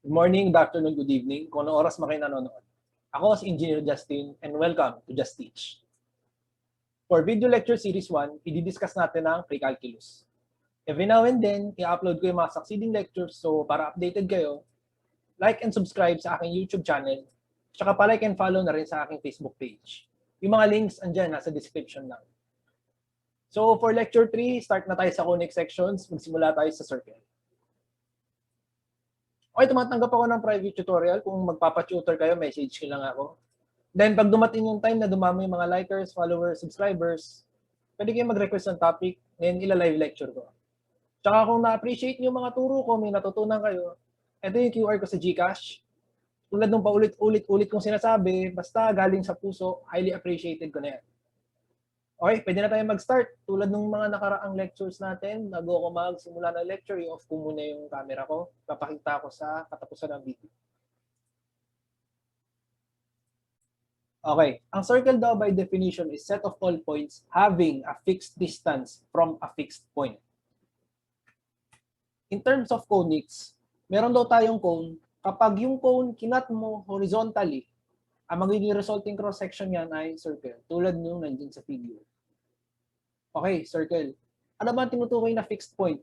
Good morning, good afternoon, good evening, kung anong oras man kayo nanonood. Ako si Engineer Justin and welcome to Just Teach. For video lecture series 1, i-discuss natin ang pre-calculus. Every now and then, i-upload ko yung mga succeeding lectures, so para updated kayo, like and subscribe sa aking YouTube channel, tsaka pa-like and follow na rin sa aking Facebook page. Yung mga links andyan, nasa description lang. So for lecture 3, start na tayo sa Conic sections, magsimula tayo sa circle. Okay, tumatanggap ako ng private tutorial. Kung magpapa-tutor kayo, message nyo lang ako. Then, pag dumating yung time na dumami yung mga likers, followers, subscribers, pwede kayo mag-request ng topic, then ila-live lecture ko. Tsaka kung na-appreciate nyo yung mga turo ko, may natutunan kayo, ito yung QR ko sa GCash. Tulad nung paulit-ulit kong sinasabi, basta galing sa puso, highly appreciated ko na yan. Okay, pwede na tayo mag-start. Tulad ng mga nakaraang lectures natin, bago ako magsimula ng lecture, i-off ko muna yung camera ko. Papakita ko sa katapusan ng video. Okay, ang circle daw by definition is set of all points having a fixed distance from a fixed point. In terms of conics, meron daw tayong cone. Kapag yung cone kinat mo horizontally, ang magiging resulting cross-section yan ay circle, tulad nung nandiyan sa figure. Okay, circle. Ano ba ang tinutukoy na fixed point?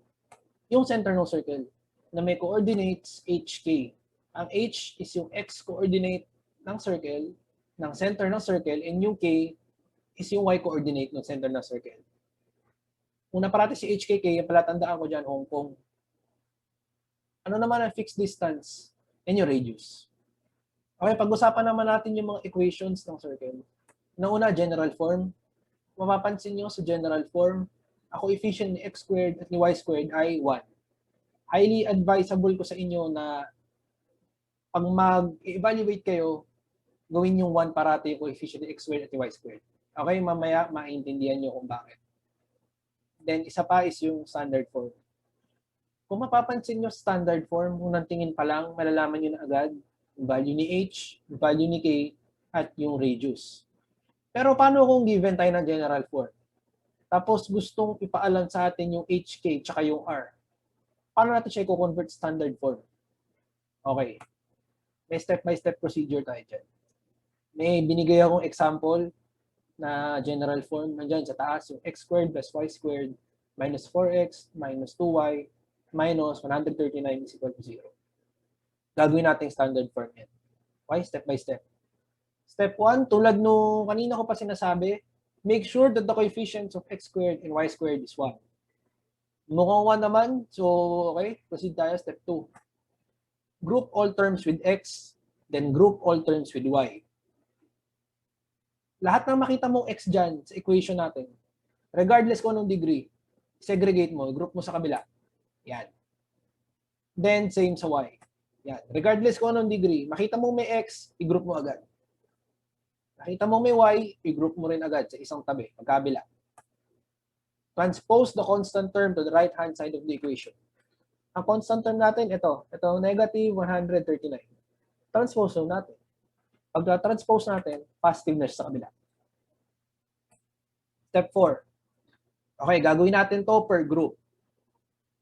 Yung center ng circle na may coordinates HK. Ang H is yung x-coordinate ng circle, ng center ng circle, and yung K is yung y-coordinate ng center ng circle. Una parati si HKK, yung palatandaan ko dyan, Hong Kong. Ano naman ang fixed distance? And yung radius. Okay, pag-usapan naman natin yung mga equations ng circle. Una, general form. Mapapansin nyo sa general form, ang coefficient ni x squared at ni y squared ay 1. Highly advisable ko sa inyo na pag mag-evaluate kayo, gawin yung 1 parati yung coefficient ni x squared at ni y squared. Okay, mamaya maintindihan nyo kung bakit. Then, isa pa is yung standard form. Kung mapapansin nyo standard form, unang tingin pa lang, malalaman nyo na agad yung value ni h, yung value ni k, at yung radius. Pero paano kung given tayo ng general form? Tapos gustong ipaalam sa atin yung HK tsaka yung R. Paano natin siya i-convert standard form? Okay. May step-by-step procedure tayo dyan. May binigay akong example na general form. Nandyan sa taas yung x squared plus y squared minus 4x minus 2y minus 139 is equal to 0. Gagawin natin standard form yan. Okay? Step by step. Step 1, tulad nung kanina ko pa sinasabi, make sure that the coefficients of x squared and y squared is 1. Mukhang 1 naman, so okay, proceed tayo. Step 2. Group all terms with x, then group all terms with y. Lahat ng makita mong x dyan sa equation natin, regardless kung anong degree, segregate mo, group mo sa kabila. Yan. Then, same sa y. Yan. Regardless kung anong degree, makita mo may x, i-group mo agad. Nakita mo may y, i-group mo rin agad sa isang tabi, magkabila. Transpose the constant term to the right-hand side of the equation. Ang constant term natin, ito negative 139. Transpose natin. Pag transpose natin, positive na siya sa kabila. Step 4. Okay, gagawin natin to per group.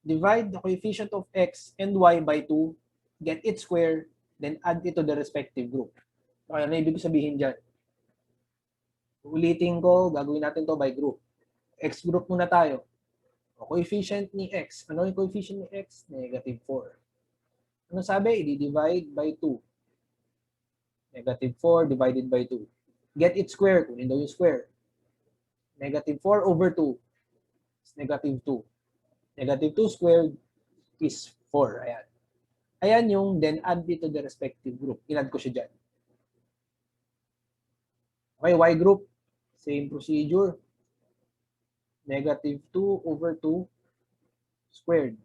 Divide the coefficient of x and y by 2, get its square, then add it to the respective group. Okay, ano ibig sabihin dyan? Ulitin ko, gagawin natin to by group. X group muna tayo. O coefficient ni x. Ano yung coefficient ni x? Negative 4. Ano sabi? I-divide by 2. Negative 4 divided by 2. Get its square. Kunin daw yung square. Negative 4 over 2 is negative 2. Negative 2 squared is 4. Ayan. Ayan yung then add it to the respective group. Inad ko siya dyan. Okay, y group. Same procedure. Negative 2 over 2 squared.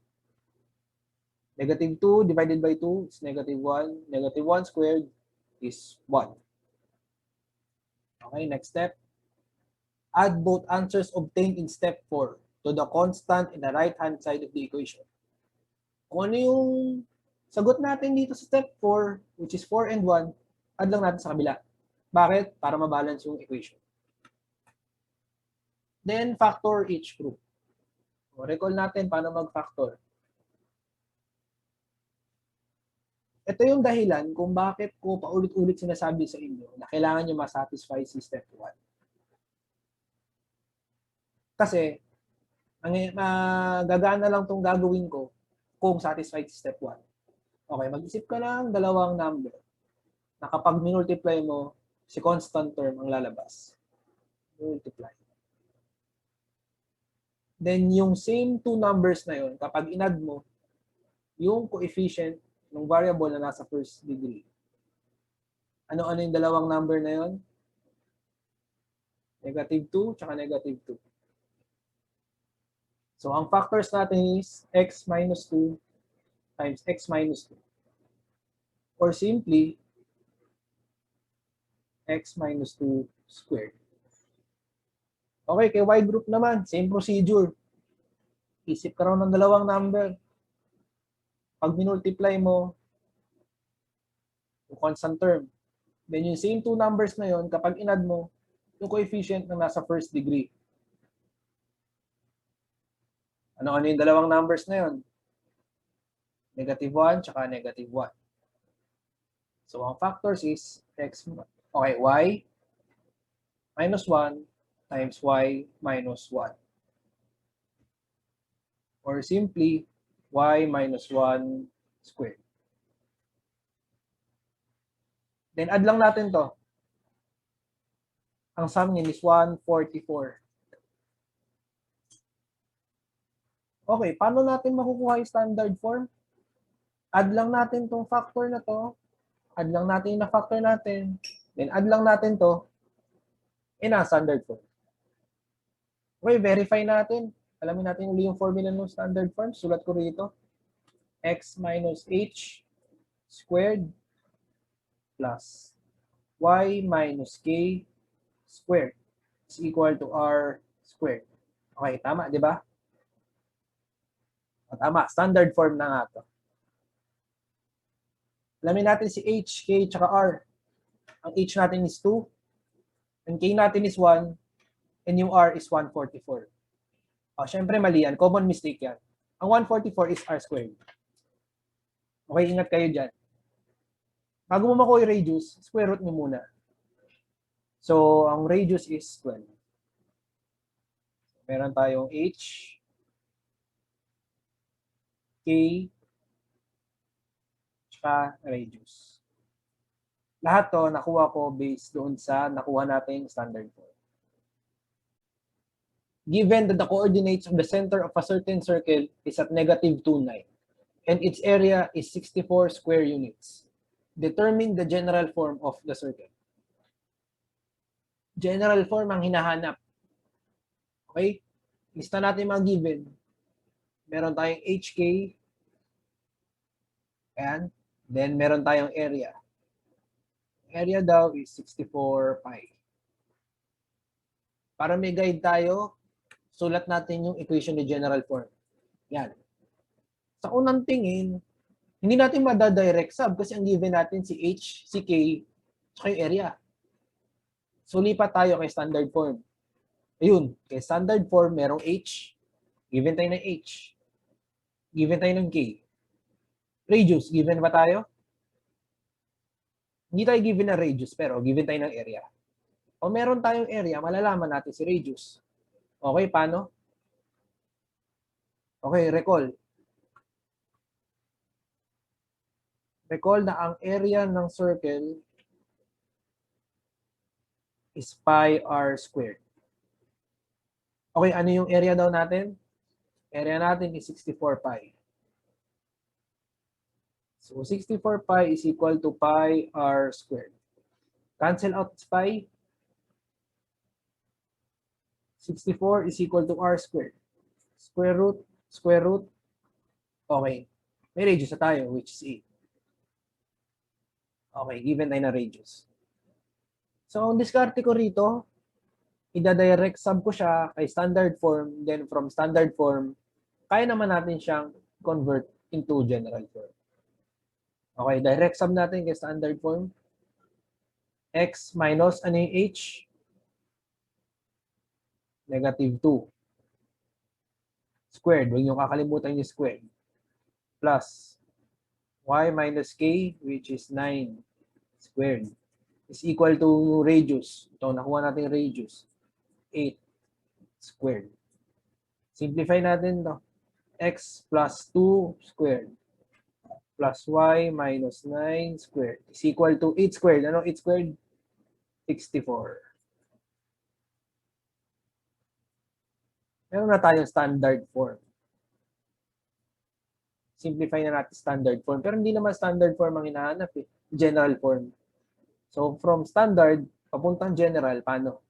Negative 2 divided by 2 is negative 1. Negative 1 squared is 1. Okay, next step. Add both answers obtained in step 4 to the constant in the right-hand side of the equation. Kung ano yung sagot natin dito sa step 4, which is 4 and 1, add lang natin sa kabila. Bakit? Para mabalance yung equation. Then, factor each group. O, recall natin paano mag-factor. Ito yung dahilan kung bakit ko paulit-ulit sinasabi sa inyo na kailangan nyo ma-satisfy si step 1. Kasi, gagana lang itong gagawin ko kung satisfied si step 1. Okay, mag-isip ka ng dalawang number na kapag minultiply mo, si constant term ang lalabas. Multiply. Then, yung same two numbers na yun, kapag inad mo, yung coefficient ng variable na nasa first degree. Ano-ano yung dalawang number na yun? Negative 2, tsaka negative 2. So, ang factors natin is x minus 2 times x minus 2. Or simply, x minus 2 squared. Okay, kay y group naman, same procedure. Isip ka raw ng dalawang number. Pag minultiply mo, yung constant term. Then yung same two numbers na yon, kapag inad mo, yung coefficient na nasa first degree. Ano-ano yung dalawang numbers na yon? Negative 1 tsaka negative 1. So, ang factors is y minus 1 times y minus 1. Or simply, y minus 1 squared. Then, add lang natin to. Ang sum niya is 144. Okay, paano natin makukuha yung standard form? Add lang natin tong factor na to. Add lang natin yung factor natin. Then, add lang natin to. Standard form. Okay, verify natin. Alamin natin uli yung formula ng standard form. Sulat ko rito. X minus h squared plus y minus k squared is equal to r squared. Okay, tama, di ba? Tama, standard form na nga to. Alamin natin si h, k, tsaka r. Ang h natin is 2, ang k natin is 1, and yung r is 144. Syempre mali yan. Common mistake yan. Ang 144 is r squared. Okay, ingat kayo dyan. Bago mo makuha yung radius, square root mo muna. So, ang radius is 12. Meron tayong h, k, tsaka radius. Lahat to nakuha ko based doon sa nakuha nating standard form. Given that the coordinates of the center of a certain circle is at negative 2, 9, and its area is 64 square units, determine the general form of the circle. General form ang hinahanap. Okay? Lista natin mga given. Meron tayong HK. Ayan. Then, meron tayong area. Area daw is 64 pi. Para may guide tayo, sulat natin yung equation ni general form. Yan. Sa unang tingin, hindi natin madadirect sub kasi ang given natin si H, si K, tsaka yung area. So, lipat tayo kay standard form. Ayun, kay standard form, merong H. Given tayo ng H. Given tayo ng K. Radius, given ba tayo? Hindi tayo given na radius, pero given tayo ng area. O meron tayong area, malalaman natin si radius. Okay, paano? Okay, recall. Recall na ang area ng circle is pi r squared. Okay, ano yung area daw natin? Area natin is 64 pi. So, 64 pi is equal to pi r squared. Cancel out pi. 64 is equal to r squared. Square root, square root. Okay. May radius na tayo, which is 8. Okay, given tayo na radius. So, ang diskarte ko rito, ida-direct sub ko siya kay standard form, then from standard form, kaya naman natin siyang convert into general form. Okay, direct sum natin kay standard form. X minus, ano yung H? Negative 2. Squared, huwag nyo kakalimutan yung squared. Plus y minus k, which is 9 squared, is equal to radius. Ito, nakuha natin radius. 8 squared. Simplify natin to. X plus 2 squared plus y minus 9 squared is equal to 8 squared. Ano 8 squared? 64. Meron na tayong standard form. Simplify na natin standard form. Pero hindi naman standard form ang hinahanap eh. General form. So, from standard, papuntang general, paano?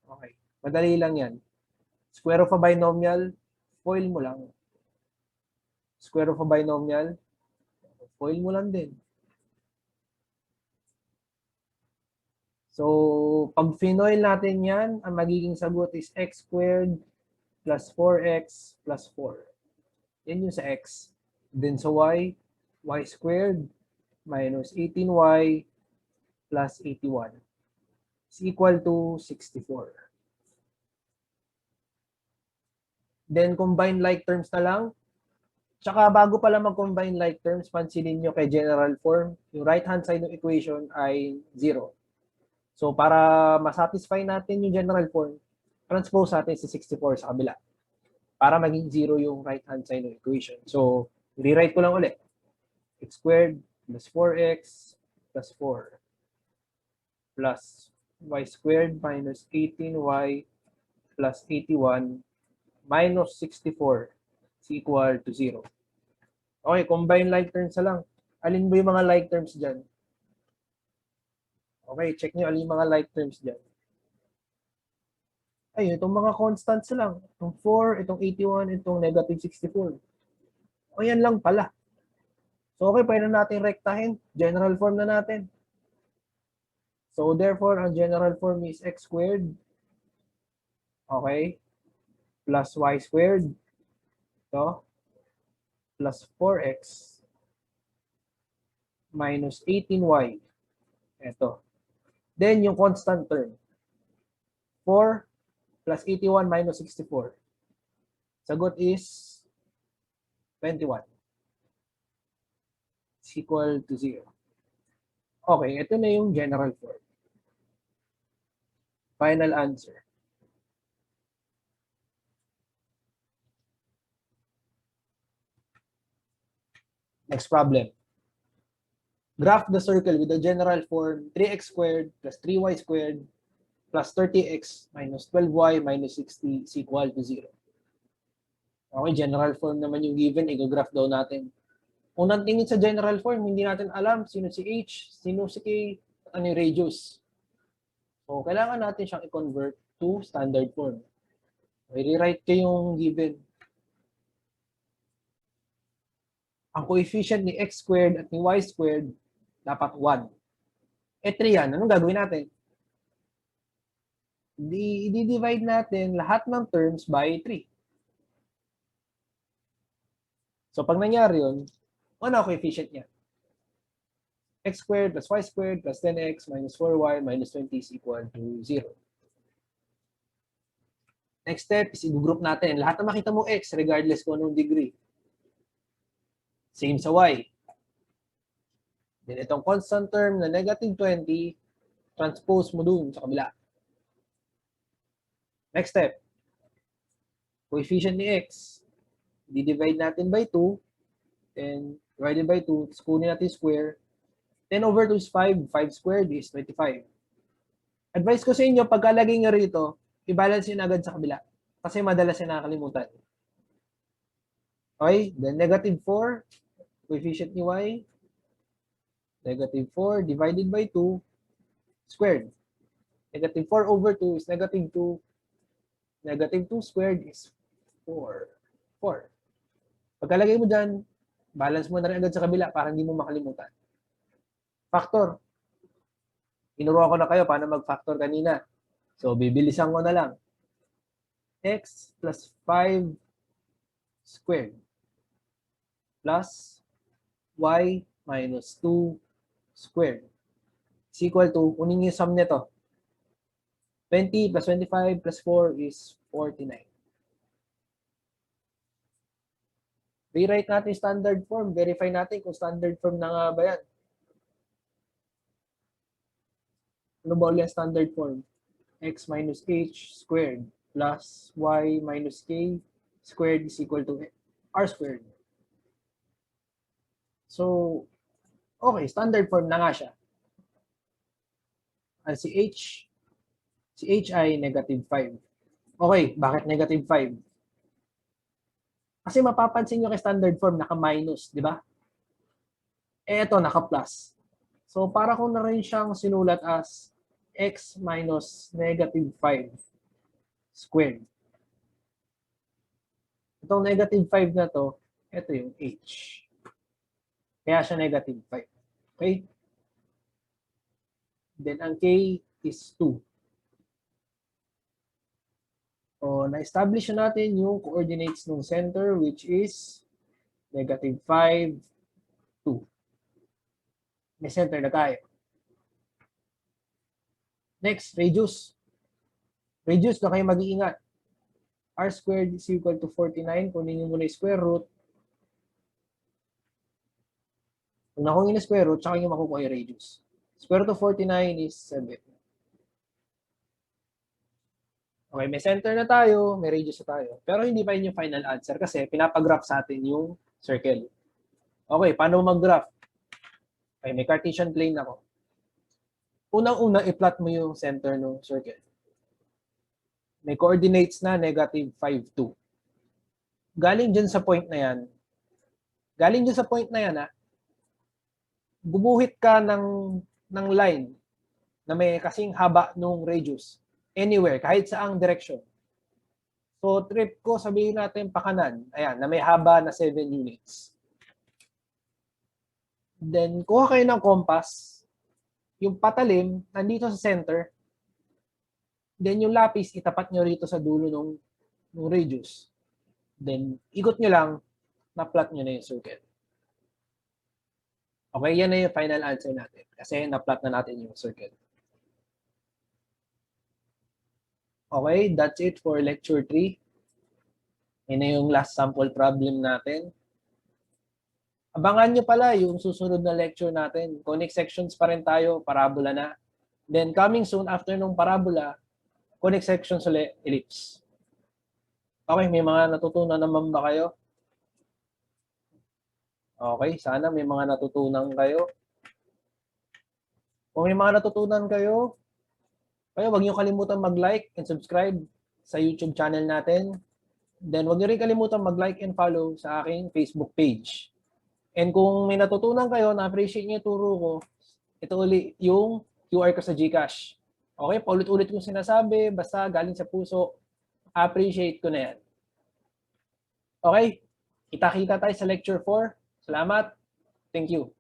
Okay. Madali lang yan. Square of a binomial, FOIL mo lang. Square of a binomial, FOIL mo lang din. So, pag finoil natin yan, ang magiging sagot is x squared plus 4x plus 4. Yan yung sa x. Then sa y, y squared minus 18y plus 81 is equal to 64. Then, combine like terms na lang. Tsaka bago pala mag-combine like terms, pansinin nyo kay general form, yung right-hand side ng equation ay 0. So, para masatisfy natin yung general form, transpose natin si 64 sa kabila para maging 0 yung right-hand side ng equation. So, rewrite ko lang ulit. X squared plus 4x plus 4 plus y squared minus 18y plus 81 minus 64 is equal to 0. Okay, combine like terms na lang. Alin ba yung mga like terms dyan? Okay, check nyo alin yung mga like terms dyan. Ay, itong mga constants lang. Itong 4, itong 81, itong negative 64. O yan lang pala. So okay, pwede natin rektahin. General form na natin. So therefore, ang general form is x squared. Okay. Plus y squared. Ito. Plus 4x. Minus 18y. Ito. Then yung constant term. 4 plus 81 minus 64. Sagot is 21. Is equal to 0. Okay, ito na yung general form. Final answer. Next problem. Graph the circle with the general form 3x squared plus 3y squared plus 30x minus 12y minus 60 is equal to 0. Okay, general form naman yung given, i-graph daw natin. Unang tingin sa general form, hindi natin alam sino si h, sino si k, at ano yung radius. So, kailangan natin siyang i-convert to standard form. I-rewrite ko yung given. Ang coefficient ni x squared at ni y squared dapat 1. E 3 yan. Anong gagawin natin? I-divide natin lahat ng terms by 3. So, pag nangyari yun, ano ang coefficient niya? X squared plus y squared plus 10x minus 4y minus 20 is equal to 0. Next step is i-group natin. Lahat na makita mo x, regardless kung anong degree. Same sa y. Then itong constant term na negative 20, transpose mo dun sa kabila. Next step. Coefficient ni x. Di-divide natin by 2. Then divided by 2. Kunin natin square. 10 over 2 is 5. 5 squared is 25. Advice ko sa inyo, pagkalagay nyo rito, i-balance yun agad sa kabila. Kasi madalas yung nakakalimutan. Okay? Then negative 4. Coefficient ni y. Negative 4 divided by 2 squared. Negative 4 over 2 is negative 2. Negative 2 squared is 4. 4. Pagkalagay mo dyan, balance mo na rin agad sa kabila para hindi mo makalimutan. Factor. Inuruan ko na kayo paano mag-factor kanina. So, bibilisan ko na lang. X plus 5 squared plus y minus 2 squared is equal to, kunin yung sum nito. 20 plus 25 plus 4 is 49. Rewrite natin standard form. Verify natin kung standard form na nga ba yan. Ano ba ulit ang standard form? X minus h squared plus y minus k squared is equal to r squared. So, okay, standard form na nga siya. At si h ay negative 5. Okay, bakit negative 5? Kasi mapapansin nyo kay standard form, naka-minus, di ba? Eh, ito, naka-plus. So, para ko na rin siyang sinulat as x minus negative 5 squared. Itong negative 5 na to, ito yung h. Kaya siya negative 5. Okay? Then, ang k is 2. So, na-establish natin yung coordinates ng center, which is negative 5, 2. May center na tayo. Next, radius. Radius na kayo mag-iingat. R squared is equal to 49. Kunin nyo muna yung square root. Kung nakuha yung square root, tsaka yung makukuha yung radius. Square root of 49 is 7. Okay, may center na tayo, may radius na tayo. Pero hindi pa yun yung final answer kasi pinapagraph sa atin yung circle. Okay, paano mag-graph? Okay, may Cartesian plane ako. Unang-una, i-plot mo yung center ng circle. May coordinates na negative 5, 2. Galing dyan sa point na yan, gubuhit ka ng line na may kasing haba ng radius. Anywhere, kahit saang direction. So, trip ko, sabihin natin pakanan. Ayan, na may haba na 7 units. Then, kuha kayo ng compass. Yung patalim, nandito sa center. Then, yung lapis, itapat nyo rito sa dulo ng radius. Then, ikot nyo lang, na-plot nyo na yung circle. Okay, yan na yung final answer natin. Kasi na-plot na natin yung circle. Okay, that's it for lecture 3. Yan na yung last sample problem natin. Abangan nyo pala yung susunod na lecture natin. Conic sections pa rin tayo, parabola na. Then coming soon after nung parabola, conic sections ulit, ellipse. Okay, may mga natutunan naman ba kayo? Okay, sana may mga natutunan kayo. Kung may mga natutunan kayo, huwag niyo kalimutan mag-like and subscribe sa YouTube channel natin. Then huwag niyo rin kalimutan mag-like and follow sa aking Facebook page. And kung may natutunan kayo, na-appreciate niyo turo ko, ito ulit yung QR ko sa GCash. Okay, paulit-ulit kong sinasabi, basta galing sa puso, appreciate ko na yan. Okay, kita-kita tayo sa lecture 4. Salamat. Thank you.